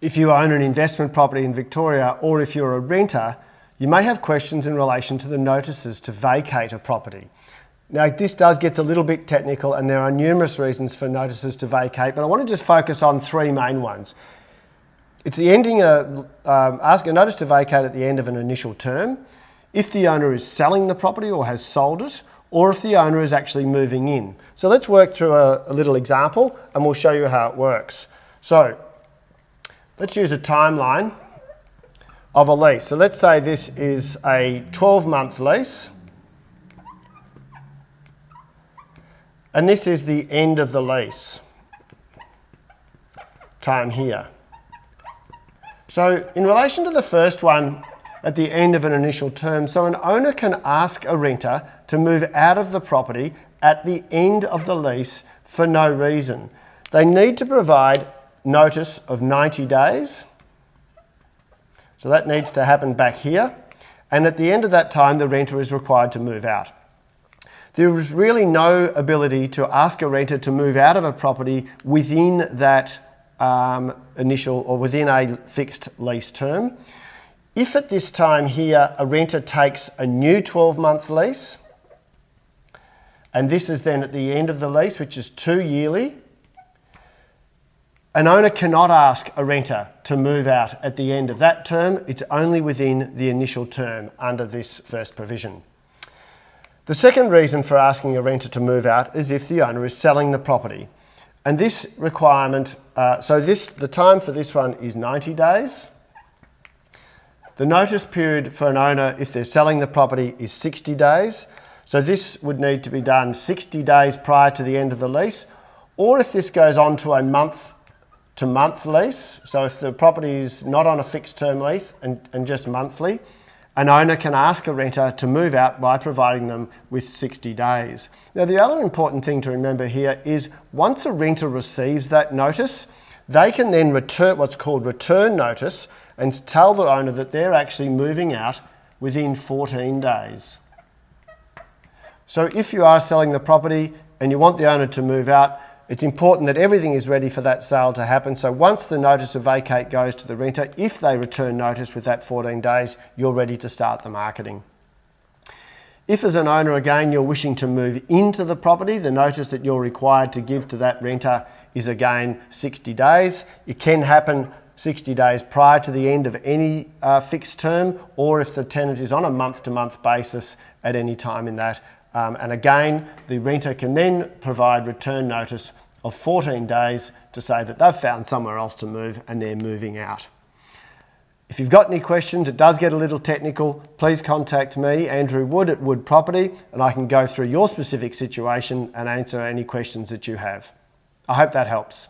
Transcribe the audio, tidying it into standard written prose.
If you own an investment property in Victoria or if you're a renter, you may have questions in relation to the notices to vacate a property. Now, this does get a little bit technical and there are numerous reasons for notices to vacate, but I want to just focus on three main ones. It's ask a notice to vacate at the end of an initial term, if the owner is selling the property or has sold it, or if the owner is actually moving in. So let's work through a little example and we'll show you how it works. So let's use a timeline of a lease. So let's say this is a 12-month lease. And this is the end of the lease time here. So in relation to the first one, at the end of an initial term, so an owner can ask a renter to move out of the property at the end of the lease for no reason. They need to provide notice of 90 days. So that needs to happen back here. And at the end of that time, the renter is required to move out. There is really no ability to ask a renter to move out of a property within that initial or within a fixed lease term. If at this time here a renter takes a new 12-month lease, and this is then at the end of the lease, which is 2 yearly, an owner cannot ask a renter to move out at the end of that term. It's only within the initial term under this first provision. The second reason for asking a renter to move out is if the owner is selling the property. And this requirement, the time for this one is 90 days. The notice period for an owner, if they're selling the property, is 60 days. So this would need to be done 60 days prior to the end of the lease, or if this goes on to a month-to-month lease, so if the property is not on a fixed term lease and just monthly, an owner can ask a renter to move out by providing them with 60 days. Now, the other important thing to remember here is once a renter receives that notice, they can then return what's called return notice and tell the owner that they're actually moving out within 14 days. So if you are selling the property and you want the owner to move out, it's important that everything is ready for that sale to happen. So once the notice of vacate goes to the renter, if they return notice with that 14 days, you're ready to start the marketing. If as an owner, again, you're wishing to move into the property, the notice that you're required to give to that renter is again 60 days. It can happen 60 days prior to the end of any fixed term, or if the tenant is on a month-to-month basis at any time in that. And again, the renter can then provide return notice of 14 days to say that they've found somewhere else to move and they're moving out. If you've got any questions, it does get a little technical, please contact me, Andrew Wood at Wood Property, and I can go through your specific situation and answer any questions that you have. I hope that helps.